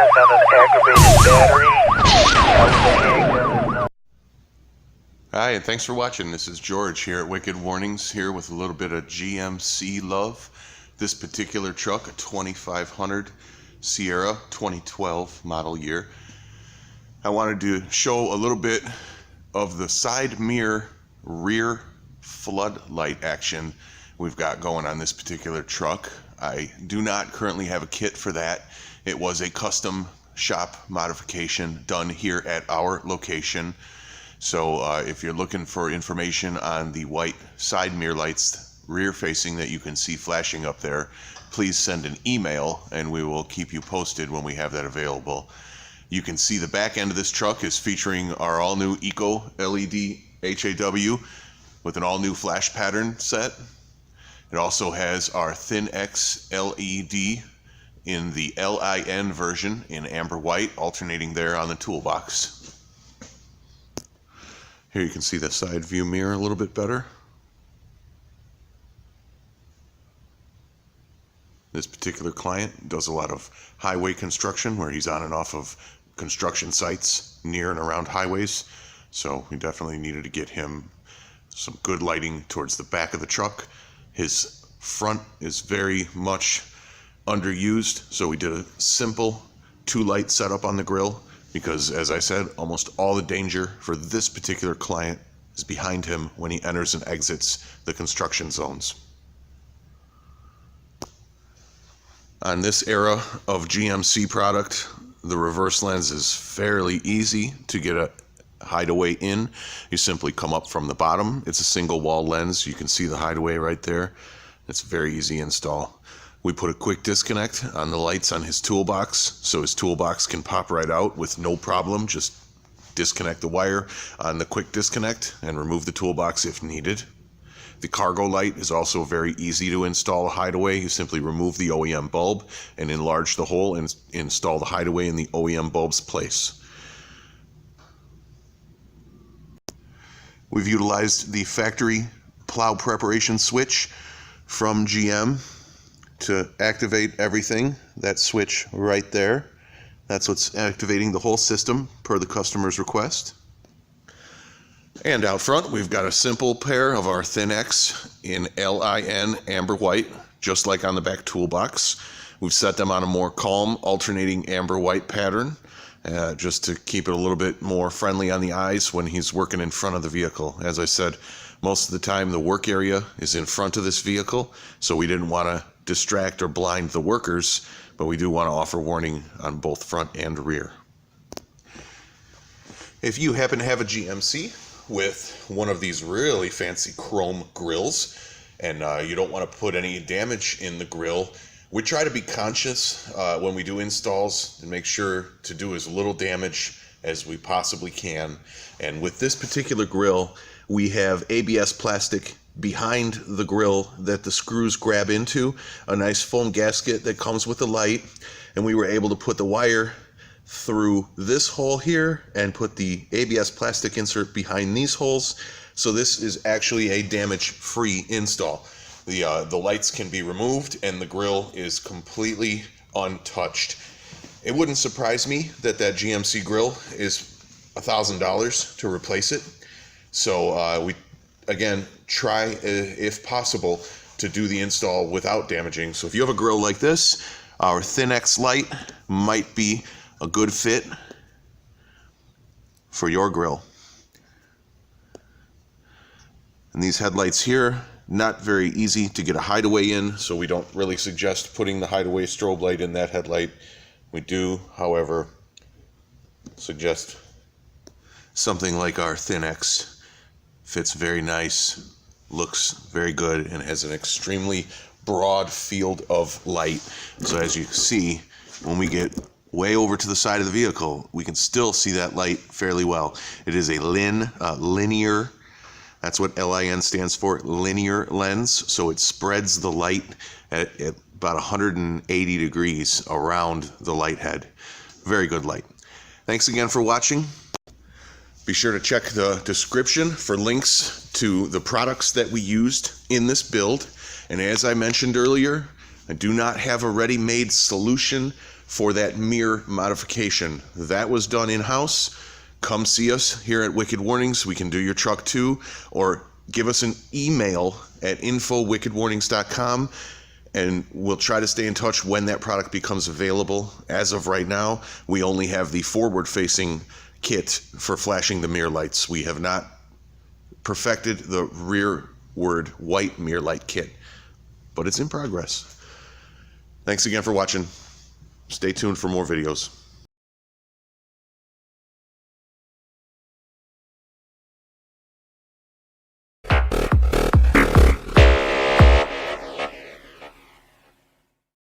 brightness on an aggravated battery. Hi, and thanks for watching. This is George here at Wicked Warnings, here with a little bit of GMC love. This particular truck, a 2500 Sierra 2012 model year. I wanted to show a little bit of the side mirror rear floodlight action we've got going on this particular truck. I do not currently have a kit for that. It was a custom shop modification done here at our location. So if you're looking for information on the white side mirror lights rear facing that you can see flashing up there, please send an email and we will keep you posted when we have that available. You can see the back end of this truck is featuring our all new ECO LED HAW with an all new flash pattern set. It also has our Thin-X LED in the LIN version in amber white, alternating there on the toolbox. Here you can see the side view mirror a little bit better. This particular client does a lot of highway construction where he's on and off of construction sites near and around highways. So we definitely needed to get him some good lighting towards the back of the truck. His front is very much underused, so we did a simple 2-light setup on the grill because, as I said, almost all the danger for this particular client is behind him when he enters and exits the construction zones. On this era of GMC product, the reverse lens is fairly easy to get a hideaway in. You simply come up from the bottom. It's a single wall lens. You can see the hideaway right there. It's very easy install. We put a quick disconnect on the lights on his toolbox so his toolbox can pop right out with no problem. Just disconnect the wire on the quick disconnect and remove the toolbox if needed. The cargo light is also very easy to install a hideaway. You simply remove the OEM bulb and enlarge the hole and install the hideaway in the OEM bulb's place. We've utilized the factory plow preparation switch from GM to activate everything. That switch right there. That's what's activating the whole system per the customer's request. And out front, we've got a simple pair of our Thin-X in LIN amber white, just like on the back toolbox. We've set them on a more calm, alternating amber white pattern, just to keep it a little bit more friendly on the eyes when he's working in front of the vehicle. As I said, most of the time the work area is in front of this vehicle, so we didn't want to distract or blind the workers, but we do want to offer warning on both front and rear. If you happen to have a GMC with one of these really fancy chrome grills and you don't want to put any damage in the grill, we try to be conscious when we do installs and make sure to do as little damage as we possibly can. And with this particular grill, we have ABS plastic behind the grill that the screws grab into, a nice foam gasket that comes with the light, and we were able to put the wire through this hole here and put the ABS plastic insert behind these holes. So this is actually a damage-free install. The lights can be removed and the grill is completely untouched. It wouldn't surprise me that GMC grill is $1,000 to replace it. So we, again, try, if possible, to do the install without damaging. So if you have a grill like this, our Thin-X light might be a good fit for your grill. And these headlights here, not very easy to get a hideaway in, so we don't really suggest putting the hideaway strobe light in that headlight. We do, however, suggest something like our Thin-X. Fits very nice, looks very good, and has an extremely broad field of light. So as you see, when we get way over to the side of the vehicle, we can still see that light fairly well. It is a linear, that's what LIN stands for, linear lens. So it spreads the light at about 180 degrees around the light head. Very good light. Thanks again for watching. Be sure to check the description for links to the products that we used in this build. And as I mentioned earlier, I do not have a ready-made solution for that mirror modification. That was done in-house. Come see us here at Wicked Warnings. We can do your truck too, or give us an email at info@wickedwarnings.com, and we'll try to stay in touch when that product becomes available. As of right now, we only have the forward-facing kit for flashing the mirror lights. We have not perfected the rearward white mirror light kit, but it's in progress. Thanks again for watching. Stay tuned for more videos.